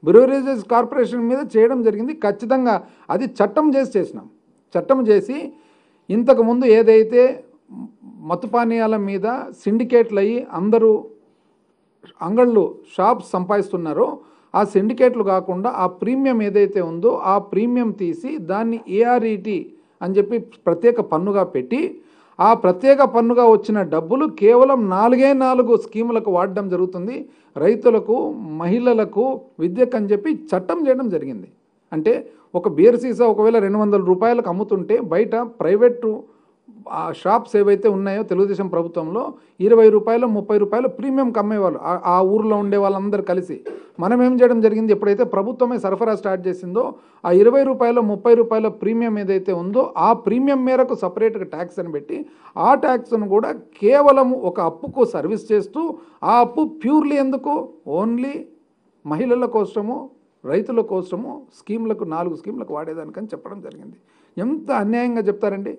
Breweries corporation మీద చేయడం జరిగింది. ఖచ్చితంగా అది చట్టం చేసినాం. చట్టం చేసి ఇంతకుముందు ఏదైతే మత్తు పానీయాల మీద సిండికేట్లు అయ్యి అందరూ అంగళ్ళు షాప్స్ సంపాదిస్తున్నారో ఆ సిండికేట్లు కాకుండా ఆ ప్రీమియం ఏదైతే ఉందో ఆ ప్రీమియం తీసి దాన్ని ఏఆర్ఈటీ అని చెప్పి ప్రత్యేక పన్నుగా పెట్టి ఆ ప్రత్యేక పన్నుగా వచ్చిన డబ్బులు కేవలం 4 స్కీములకు వాడడం జరుగుతుంది. రైతులకు, మహిళలకు, విద్యకు అని చెప్పి చట్టం చేయడం జరిగింది. అంటే ఒక బీర్ సీసా ఒకవేళ 200 రూపాయలకు అమ్ముతుంటే బయట ప్రైవేటు షాప్స్ ఏవైతే ఉన్నాయో తెలుగుదేశం ప్రభుత్వంలో 20 రూపాయలు, 30 రూపాయలు ప్రీమియంకి అమ్మేవాళ్ళు ఆ ఊర్లో ఉండే వాళ్ళందరూ కలిసి. మనం ఏం చేయడం జరిగింది, ఎప్పుడైతే ప్రభుత్వమే సరఫరా స్టార్ట్ చేసిందో ఆ 20 రూపాయలు, 30 రూపాయల ప్రీమియం ఏదైతే ఉందో ఆ ప్రీమియం మేరకు సపరేట్గా ట్యాక్స్ అని పెట్టి ఆ ట్యాక్స్ను కూడా కేవలం ఒక అప్పుకు సర్వీస్ చేస్తూ ఆ అప్పు ప్యూర్లీ ఎందుకు ఓన్లీ మహిళల కోసము, రైతుల కోసము స్కీములకు 4 స్కీములకు వాడేదానికని చెప్పడం జరిగింది. ఎంత అన్యాయంగా చెప్తారండి.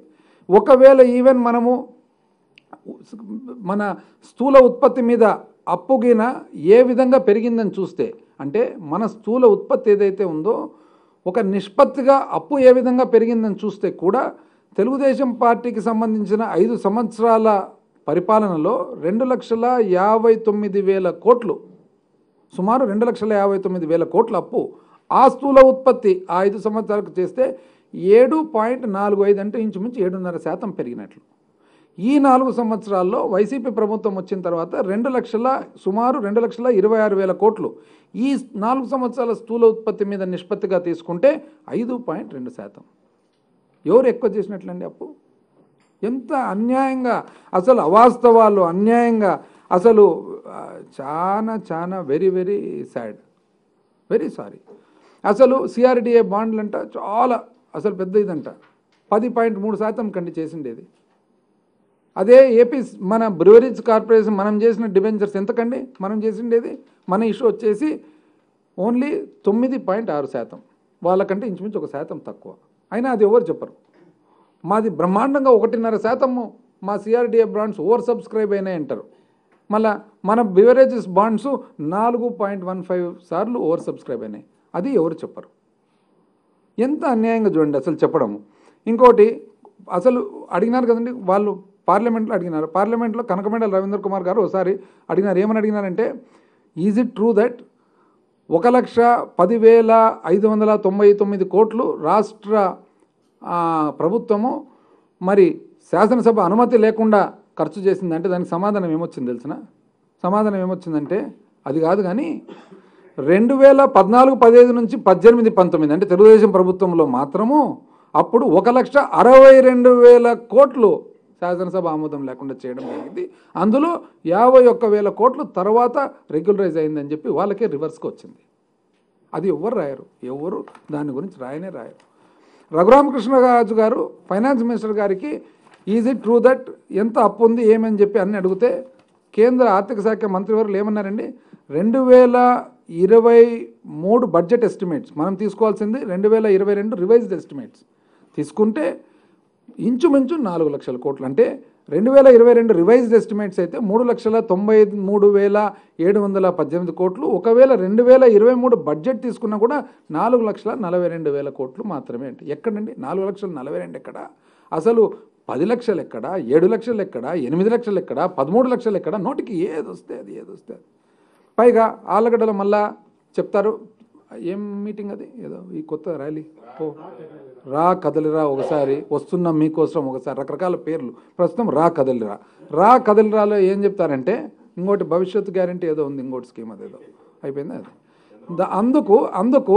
ఒకవేళ ఈవెన్ మనము మన స్థూల ఉత్పత్తి మీద అప్పుగిన ఏ విధంగా పెరిగిందని చూస్తే, అంటే మన స్థూల ఉత్పత్తి ఏదైతే ఉందో ఒక నిష్పత్తిగా అప్పు ఏ విధంగా పెరిగిందని చూస్తే కూడా తెలుగుదేశం పార్టీకి సంబంధించిన 5 సంవత్సరాల పరిపాలనలో 2,59,000 కోట్లు, సుమారు 2,59,000 కోట్ల అప్పు. ఆ స్థూల ఉత్పత్తి ఆ 5 సంవత్సరాలకు చేస్తే 7.45 అంటే ఇంచుమించు 7.5% పెరిగినట్లు. ఈ 4 సంవత్సరాల్లో వైసీపీ ప్రభుత్వం వచ్చిన తర్వాత సుమారు 2,26,000 కోట్లు ఈ 4 సంవత్సరాల స్థూల ఉత్పత్తి మీద నిష్పత్తిగా తీసుకుంటే 5.2%. ఎవరు ఎక్కువ చేసినట్లండి అప్పు? ఎంత అన్యాయంగా, అసలు అవాస్తవాలు, అన్యాయంగా, అసలు చాలా very very sad, very sorry. అసలు సిఆర్డిఏ బాండ్లు అంట చాలా అసలు పెద్ద ఇదంట 10.3% కండి చేసిండేది. అదే ఏపీ మన బ్రూవరీస్ కార్పొరేషన్ మనం చేసిన డిబెంచర్స్ ఎంతకండి మనం చేసిండేది? మన ఇష్యూ వచ్చేసి ఓన్లీ 9.6%, వాళ్ళకంటే ఇంచుమించు 1% తక్కువ. అయినా అది ఎవరు చెప్పరు. మాది బ్రహ్మాండంగా 1.5% మా సిఆర్డిఏ బాండ్స్ ఓవర్ సబ్స్క్రైబ్ అయినాయి అంటారు. మళ్ళీ మన బ్రూవరీస్ బాండ్స్ 4.15 సార్లు ఓవర్ సబ్స్క్రైబ్ అయినాయి. అది ఎవరు చెప్పరు. ఎంత అన్యాయంగా చూడండి అసలు చెప్పడము. ఇంకోటి అసలు అడిగినారు కదండి వాళ్ళు, పార్లమెంట్లో అడిగినారు. పార్లమెంట్లో కనకమేడల రవీంద్ర కుమార్ గారు ఒకసారి అడిగినారు. ఏమని అడిగినారంటే, ఈజ్ ఇట్ ట్రూ దట్ 1,10,599 కోట్లు రాష్ట్ర ప్రభుత్వము మరి శాసనసభ అనుమతి లేకుండా ఖర్చు చేసిందంటే దానికి సమాధానం ఏమొచ్చింది తెలిసిన? సమాధానం ఏమొచ్చిందంటే అది కాదు కానీ 2014-15 నుంచి 18-19 అంటే తెలుగుదేశం ప్రభుత్వంలో మాత్రము అప్పుడు 1,62,000 కోట్లు శాసనసభ ఆమోదం లేకుండా చేయడం జరిగింది. అందులో 51,000 కోట్లు తర్వాత రెగ్యులరైజ్ అయిందని చెప్పి వాళ్ళకే రివర్స్కి వచ్చింది. అది ఎవరు రాయరు, ఎవరు దాని గురించి రాయరు. రఘురామకృష్ణరాజు గారు ఫైనాన్స్ మినిస్టర్ గారికి ఈజ్ ఇట్ ట్రూ దట్ ఎంత అప్పు ఉంది ఏమని చెప్పి అన్ని అడిగితే కేంద్ర ఆర్థిక శాఖ మంత్రివర్యులు ఏమన్నారండి, 2023 బడ్జెట్ ఎస్టిమేట్స్ మనం తీసుకోవాల్సింది 2022 రివైజ్డ్ ఎస్టిమేట్స్ తీసుకుంటే ఇంచుమించు 4 లక్షల కోట్లు. అంటే 2022 రివైజ్డ్ ఎస్టిమేట్స్ అయితే 3,93,718 కోట్లు. ఒకవేళ 2023 బడ్జెట్ తీసుకున్నా కూడా 4,42,000 కోట్లు మాత్రమే. అంటే ఎక్కడండి 4,42,000 ఎక్కడ? అసలు 10 లక్షలు ఎక్కడ, 7 లక్షలు ఎక్కడ, 8 లక్షలు ఎక్కడ, 13 లక్షలు ఎక్కడ? నోటికి ఏదొస్తే అది. పైగా ఆళ్ళగడ్డలో మళ్ళా చెప్తారు, ఏం మీటింగ్ అది, ఏదో ఈ కొత్త ర్యాలీ రా కదలిరా, ఒకసారి వస్తున్నాం మీకోసం, ఒకసారి రకరకాల పేర్లు. ప్రస్తుతం రా కదలిరాలో ఏం చెప్తారంటే ఇంకోటి భవిష్యత్తు గ్యారంటీ ఏదో ఉంది, ఇంకోటి స్కీమ్ అదేదో అయిపోయింది అది. అందుకు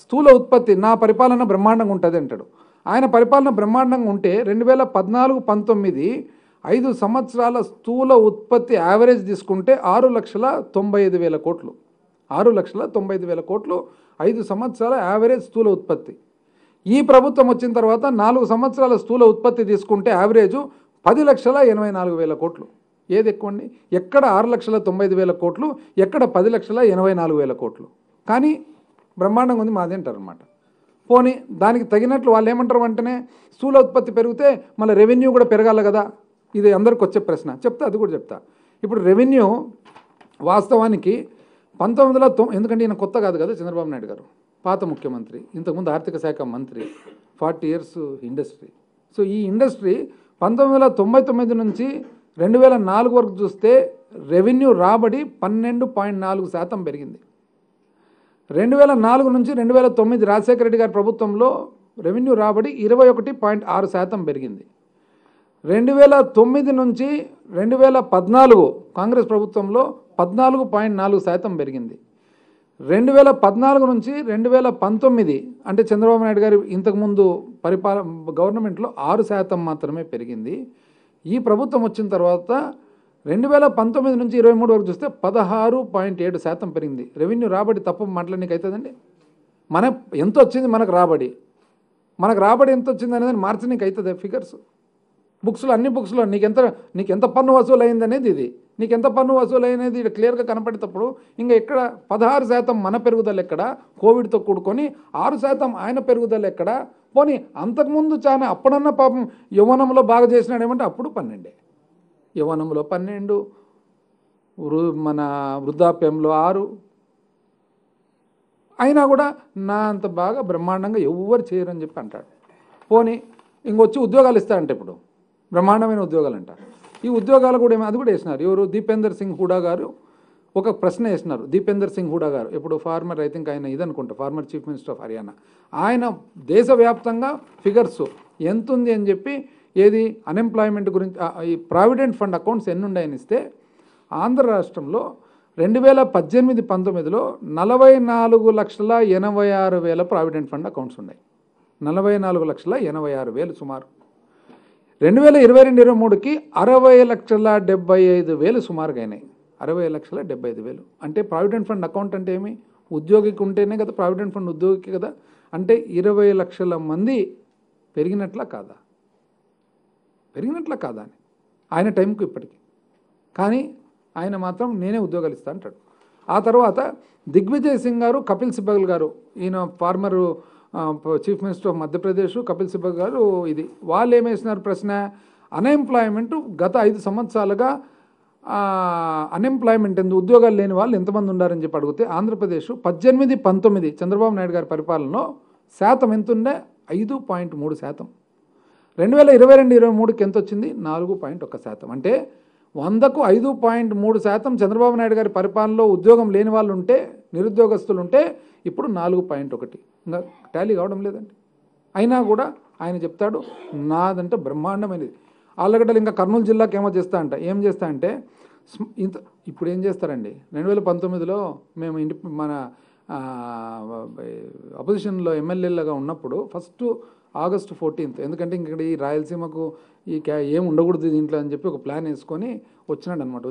స్థూల ఉత్పత్తి నా పరిపాలన బ్రహ్మాండంగా ఉంటుంది అంటాడు. ఆయన పరిపాలన బ్రహ్మాండంగా ఉంటే 2014-19 5 సంవత్సరాల స్థూల ఉత్పత్తి యావరేజ్ తీసుకుంటే 6,95,000 కోట్లు. 6,95,000 కోట్లు 5 సంవత్సరాల యావరేజ్ స్థూల ఉత్పత్తి. ఈ ప్రభుత్వం వచ్చిన తర్వాత 4 సంవత్సరాల స్థూల ఉత్పత్తి తీసుకుంటే యావరేజు 10,84,000 కోట్లు. ఏది ఎక్కువ అండి? ఎక్కడ 6,95,000 కోట్లు, ఎక్కడ 10,84,000 కోట్లు. కానీ బ్రహ్మాండంగా ఉంది మాది అంటారు అనమాట. పోనీ దానికి తగినట్లు వాళ్ళు ఏమంటారు వెంటనే, స్థూల ఉత్పత్తి పెరిగితే మళ్ళీ రెవెన్యూ కూడా పెరగాలి కదా. ఇది అందరికి వచ్చే ప్రశ్న. చెప్తా, అది కూడా చెప్తా. ఇప్పుడు రెవెన్యూ వాస్తవానికి ఎందుకంటే ఈయన కొత్త కాదు కదా చంద్రబాబు నాయుడు గారు, పాత ముఖ్యమంత్రి, ఇంతకుముందు ఆర్థిక శాఖ మంత్రి, 40 ఇయర్స్ ఇండస్ట్రీ. సో ఈ ఇండస్ట్రీ 1999 నుంచి 2004 వరకు చూస్తే రెవెన్యూ రాబడి 12.4% పెరిగింది. 2004 నుంచి 2009 రాజశేఖర రెడ్డి గారి ప్రభుత్వంలో రెవెన్యూ రాబడి 21.6% పెరిగింది. 2009 నుంచి 2014 కాంగ్రెస్ ప్రభుత్వంలో 14.4% పెరిగింది. 2014 నుంచి 2019 అంటే చంద్రబాబు నాయుడు గారి ఇంతకుముందు గవర్నమెంట్లో 6% మాత్రమే పెరిగింది. ఈ ప్రభుత్వం వచ్చిన తర్వాత 2019 నుంచి 23 వరకు చూస్తే 16.7% పెరిగింది. రెవెన్యూ రాబడి తప్ప మాట్లాడడానికి అవుతుందండి? ఎంత వచ్చింది మనకు రాబడి ఎంత వచ్చింది అనేది మార్చడానికి అవుతుంది ఫిగర్స్? బుక్స్లో అన్ని బుక్స్లో నీకెంత పన్ను వసూలు అయింది అనేది ఇది, నీకెంత పన్ను వసూలు అనేది ఇక్కడ క్లియర్గా కనపడేటప్పుడు ఇంకా ఎక్కడ 16% మన పెరుగుదల ఎక్కడ, కోవిడ్తో కూడుకొని 6% ఆయన పెరుగుదల ఎక్కడ? పోనీ అంతకుముందు చాలా అప్పుడన్నా పాపం యవ్వనంలో బాగా చేసినాడు ఏమంటే అప్పుడు 12, యవ్వనంలో 12, మన వృద్ధాప్యంలో 6, అయినా కూడా నా అంత బాగా బ్రహ్మాండంగా ఎవ్వరు చేయరని చెప్పి అంటాడు. పోనీ ఇంకొచ్చి ఉద్యోగాలు ఇస్తారంటే ఇప్పుడు బ్రహ్మాండమైన ఉద్యోగాలు అంట. ఈ ఉద్యోగాలు కూడా అది కూడా వేసినారు. ఎవరు? దీపేందర్ సింగ్ హూడా గారు ఒక ప్రశ్న వేసినారు. దీపేందర్ సింగ్ హూడా గారు ఇప్పుడు ఫార్మర్, ఐ థింక్ ఆయన ఇదనుకుంటా, former chief minister of Haryana. ఆయన దేశవ్యాప్తంగా ఫిగర్స్ ఎంత ఉంది అని చెప్పి, ఏది అన్ఎంప్లాయ్మెంట్ గురించి, ఈ ప్రావిడెంట్ ఫండ్ అకౌంట్స్ ఎన్ని ఉన్నాయని ఇస్తే ఆంధ్ర రాష్ట్రంలో 2018-19లో 44,86,000 ప్రావిడెంట్ ఫండ్ అకౌంట్స్ ఉన్నాయి. 44,86,000 సుమారు. 2022-23కి 60,75,000 సుమారుగా అయినాయి. 60,75,000 అంటే ప్రావిడెంట్ ఫండ్ అకౌంట్ అంటే ఏమి? ఉద్యోగికి ఉంటేనే కదా ప్రావిడెంట్ ఫండ్, ఉద్యోగికి కదా. అంటే 20 లక్షల మంది పెరిగినట్లా కాదా అని ఆయన టైంకు ఇప్పటికి. కానీ ఆయన మాత్రం నేనే ఉద్యోగాలు ఇస్తా అంటాడు. ఆ తర్వాత దిగ్విజయ్ సింగ్ గారు, కపిల్ సిబ్బల్ గారు, ఈయన former chief minister of Madhya Pradesh Kapil Sibal గారు, ఇది వాళ్ళు ఏమేసినారు ప్రశ్న? అన్ఎంప్లాయ్మెంట్ గత 5 సంవత్సరాలుగా అన్ఎంప్లాయ్మెంట్ ఉద్యోగాలు లేని వాళ్ళు ఎంతమంది ఉన్నారని చెప్పి అడిగితే ఆంధ్రప్రదేశ్ 18-19 చంద్రబాబు నాయుడు గారి పరిపాలనలో శాతం ఎంత ఉండే? 5.3%. 2022-23కి ఎంత వచ్చింది? 4.1%. అంటే 100కు 5.3% చంద్రబాబు నాయుడు గారి పరిపాలనలో ఉద్యోగం లేని వాళ్ళు ఉంటే, నిరుద్యోగస్తులు ఉంటే, ఇప్పుడు 4.1. ఇంకా టాలీ కావడం లేదండి. అయినా కూడా ఆయన చెప్తాడు నాదంటే బ్రహ్మాండమైనది. ఆళ్ళగడ్డలు ఇంకా కర్నూలు జిల్లాకి ఏమో ఏం చేస్తా అంటే ఇప్పుడు ఏం చేస్తారండి? 2019లో మేము మన అపోజిషన్లో ఎమ్మెల్యేలుగా ఉన్నప్పుడు ఫస్ట్ August 14th, ఎందుకంటే ఇక్కడ ఈ రాయలసీమకు ఏం ఉండకూడదు దీంట్లో అని చెప్పి ఒక ప్లాన్ వేసుకొని వచ్చినాడు అనమాట.